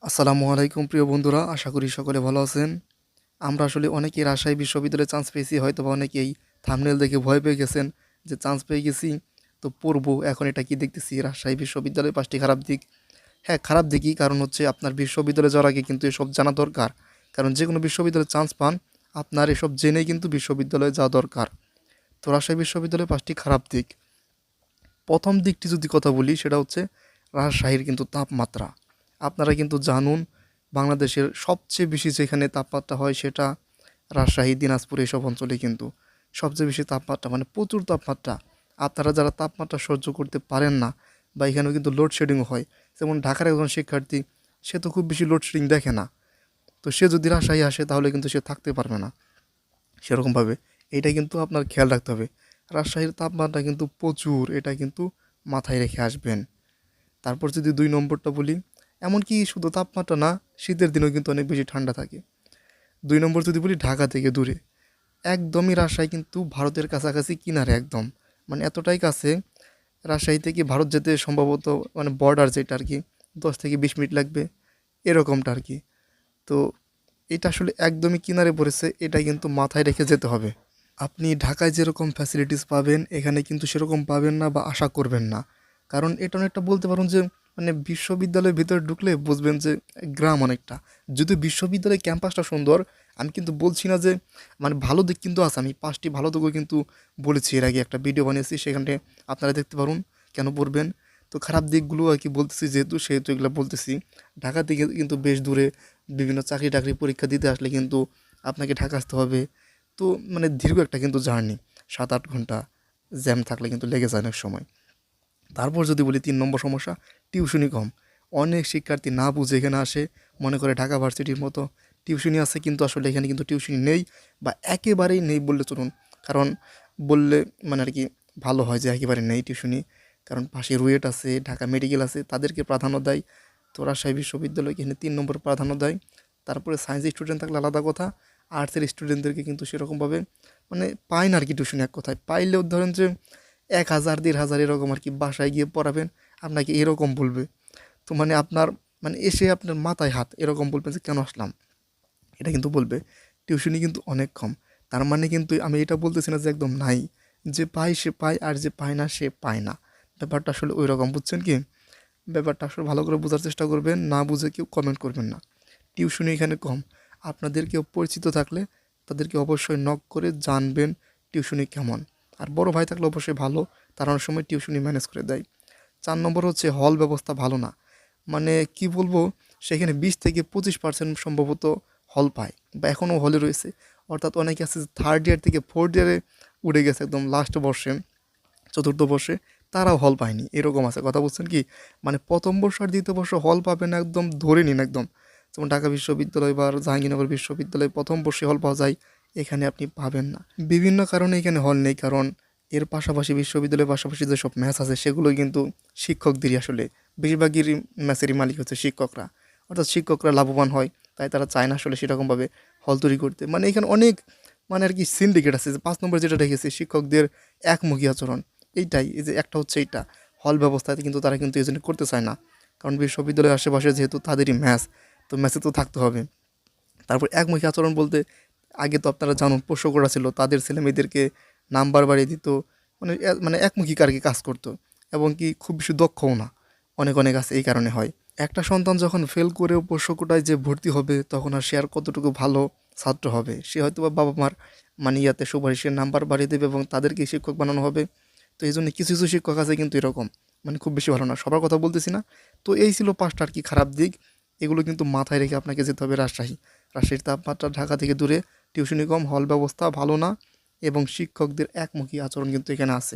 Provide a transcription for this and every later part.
আসসালামু আলাইকুম প্রিয় বন্ধুরা, আশা করি সকলে ভালো আছেন। আমরা আসলে অনেকেই রাজশাহী বিশ্ববিদ্যালয়ে চান্স পেয়েছি, হয়তোবা অনেকেই থাম্বনেল দেখে ভয় পেয়ে গেছেন যে চান্স পেয়ে গেছি তো পড়বো। এখন এটা কি দেখতেছি রাজশাহী বিশ্ববিদ্যালয়ের 5টি খারাপ দিক। হ্যাঁ, খারাপ দিকই, কারণ হচ্ছে আপনার বিশ্ববিদ্যালয়ে যাওয়ার আগে কিন্তু এসব জানা দরকার। কারণ যে কোনো বিশ্ববিদ্যালয়ে চান্স পান, আপনার এসব জেনেই কিন্তু বিশ্ববিদ্যালয়ে যাওয়া দরকার। তো রাজশাহী বিশ্ববিদ্যালয়ের 5টি খারাপ দিক। প্রথম দিকটি যদি কথা বলি, সেটা হচ্ছে রাজশাহীর কিন্তু তাপমাত্রা। আপনারা কিন্তু জানুন, বাংলাদেশের সবচেয়ে বেশি যেখানে তাপমাত্রা হয় সেটা রাজশাহী, দিনাজপুর এইসব অঞ্চলে কিন্তু সবচেয়ে বেশি তাপমাত্রা, মানে প্রচুর তাপমাত্রা। আপনারা যারা তাপমাত্রা সহ্য করতে পারেন না, বা এখানেও কিন্তু লোডশেডিংও হয়। যেমন ঢাকার একজন শিক্ষার্থী, সে তো খুব বেশি লোডশেডিং দেখে না, তো সে যদি রাজশাহী আসে তাহলে কিন্তু সে থাকতে পারবে না সেরকমভাবে। এইটা কিন্তু আপনার খেয়াল রাখতে হবে। রাজশাহীর তাপমাত্রা কিন্তু প্রচুর, এটা কিন্তু মাথায় রেখে আসবেন। তারপর যদি 2 নম্বরটা বলি, এমনকি শুধু তাপমাত্রা না, শীতের দিনেও কিন্তু অনেক বেশি ঠান্ডা থাকে। 2 নম্বর যদি বলি, ঢাকা থেকে দূরে। একদমই রাজশাহী কিন্তু ভারতের কাছাকাছি কিনারে একদম, মানে এতটাই কাছে। রাজশাহী থেকে ভারত যেতে সম্ভবত, মানে বর্ডার যেটা আর কি, 10 থেকে 20 মিনিট লাগবে, এরকমটা আর কি। তো এটা আসলে একদমই কিনারে পড়েছে, এটা কিন্তু মাথায় রেখে যেতে হবে। আপনি ঢাকায় যেরকম ফ্যাসিলিটিস পাবেন, এখানে কিন্তু সেরকম পাবেন না বা আশা করবেন না। কারণ এটা অনেকটা বলতে পারুন যে, মানে বিশ্ববিদ্যালয়ের ভিতরে ঢুকলে বুঝবেন যে গ্রাম অনেকটা। যদি বিশ্ববিদ্যালয়ের ক্যাম্পাসটা সুন্দর, আমি কিন্তু বলছি না যে, মানে ভালো দিক কিন্তু আছে। আমি 5টি ভালো দিকও কিন্তু বলেছি, এর আগে একটা ভিডিও বানিয়েছি, সেখানে আপনারা দেখতে পারুন, কেন পড়বেন। তো খারাপ দিকগুলো আর কি বলতেছি, যেহেতু সেহেতু এগুলো বলতেছি। ঢাকা থেকে কিন্তু বেশ দূরে, বিভিন্ন চাকরি টাকরি পরীক্ষা দিতে আসলে কিন্তু আপনাকে ঢাকা আসতে হবে। তো মানে দীর্ঘ একটা কিন্তু জার্নি, 7-8 ঘন্টা জ্যাম থাকলে কিন্তু লেগে যায় অনেক সময়। তারপর যদি বলি 3 নম্বর সমস্যা, টিউশনি কম। অনেক শিক্ষার্থী না বুঝে এখানে আসে, মনে করে ঢাকা ভার্সিটির মতো টিউশনি আছে, কিন্তু আসলে এখানে কিন্তু টিউশনি নেই, বা একেবারেই নেই বললে চলুন। কারণ বললে মানে আর কি ভালো হয় যে একেবারে নেই টিউশনি। কারণ পাশে রুয়েট আছে, ঢাকা মেডিকেল আছে, তাদেরকে প্রাধান্য দেয়। তো রাজশাহী বিশ্ববিদ্যালয়কে এখানে 3 নম্বর প্রাধান্য দেয়। তারপরে সায়েন্সের স্টুডেন্ট থাকলে আলাদা কথা, আর্টসের স্টুডেন্টদেরকে কিন্তু সেরকমভাবে মানে পায় না আর কি টিউশনি। এক কথায় পাইলেও ধরেন যে 1,000 1,500 এরকম আর কি, বাসায় গিয়ে পড়াবেন, আপনাকে এরকম বলবে। তো মানে আপনার, মানে এসে আপনার মাথায় হাত এরকম বলবেন যে কেন আসলাম, এটা কিন্তু বলবে। টিউশনি কিন্তু অনেক কম। তার মানে কিন্তু আমি এটা বলতেছি না যে একদম নাই, যে পায় সে পায়, আর যে পায় না সে পায় না। ব্যাপারটা আসলে ওই রকম, বুঝছেন কি? ব্যাপারটা আসলে ভালো করে বোঝার চেষ্টা করবেন, না বুঝে কেউ কমেন্ট করবেন না। টিউশনি এখানে কম। আপনাদের কেউ পরিচিত থাকলে তাদেরকে অবশ্যই নক করে জানবেন টিউশনি কেমন। আর বড় ভাই থাকলে অবশ্যই ভালো, তারা অনেক সময় টিউশনি ম্যানেজ করে দেয়। 4 নম্বর হচ্ছে হল ব্যবস্থা ভালো না। মানে কি বলবো, সেখানে 20 থেকে 25% সম্ভবত হল পায়, বা এখনও হলে রয়েছে। অর্থাৎ অনেকে আছে 3rd ইয়ার থেকে 4th ইয়ারে উঠে গেছে, একদম লাস্ট বর্ষে, চতুর্থ বর্ষে, তারাও হল পায়নি, এরকম আছে। কথা বলছেন কি? মানে প্রথম বর্ষ আর দ্বিতীয় বর্ষ হল পাবেন একদম ধরে নিন একদম। যেমন ঢাকা বিশ্ববিদ্যালয় বা জাহাঙ্গীরনগর বিশ্ববিদ্যালয়ে প্রথম বর্ষে হল পাওয়া যায়, এখানে আপনি পাবেন না। বিভিন্ন কারণে এখানে হল নেই, কারণ এর পাশাপাশি বিশ্ববিদ্যালয়ের পাশাপাশি যেসব ম্যাচ আছে সেগুলোই কিন্তু শিক্ষকদেরই আসলে, বেশিরভাগই ম্যাচেরই মালিক হচ্ছে শিক্ষকরা। অর্থাৎ শিক্ষকরা লাভবান হয়, তাই তারা চায় না আসলে সেরকমভাবে হল তৈরি করতে। মানে এখানে অনেক, মানে আর কি সিন্ডিকেট আছে। যে 5 নম্বর যেটা রেখেছে, শিক্ষকদের একমুখী আচরণ, এইটাই। এই যে একটা হচ্ছে এইটা, হল ব্যবস্থাতে কিন্তু তারা কিন্তু এই জন্য করতে চায় না। কারণ বিশ্ববিদ্যালয়ের আশেপাশে যেহেতু তাদেরই ম্যাচ, তো ম্যাচে তো থাকতে হবে। তারপর একমুখী আচরণ বলতে, আগে তো আপনারা জানুন পোষ্যকরা ছিল, তাদের ছেলেমেয়েদেরকে নাম্বার বাড়িয়ে দিত, মানে মানে একমুখী আর কি কাজ করতো, এবং কি খুব বেশি দক্ষও না, অনেক অনেক আছে, এই কারণে হয়। একটা সন্তান যখন ফেল করেও পোষ্যকোটায় যে ভর্তি হবে, তখন আর সে আর কতটুকু ভালো ছাত্র হবে? সে হয়তো বা বাবা মার মানে ইয়াতে সুপারিশের নাম্বার বাড়িয়ে দেবে এবং তাদেরকে শিক্ষক বানানো হবে। তো এই জন্য কিছু কিছু শিক্ষক আছে কিন্তু এরকম, মানে খুব বেশি ভালো না, সবার কথা বলতেছি না। তো এই ছিল 5টা আর কি খারাপ দিক। এগুলো কিন্তু মাথায় রেখে আপনাকে যেতে হবে রাজশাহী। রাজশাহীর তাপমাত্রা ঢাকা থেকে দূরে, টিউশনি কম, হল ব্যবস্থা ভালো না, এবং শিক্ষকদের একমুখী আচরণ কিন্তু এখানে আছে।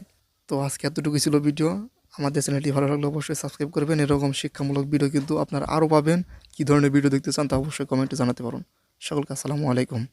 তো আজকে এতটুকুই ছিল ভিডিও। আমাদের চ্যানেলটি ভালো লাগলে অবশ্যই সাবস্ক্রাইব করবেন। এরকম শিক্ষামূলক ভিডিও কিন্তু আপনারা আরও পাবেন। কী ধরনের ভিডিও দেখতে চান তা অবশ্যই কমেন্টে জানাতে পারুন। সকলকে আসসালামু আলাইকুম।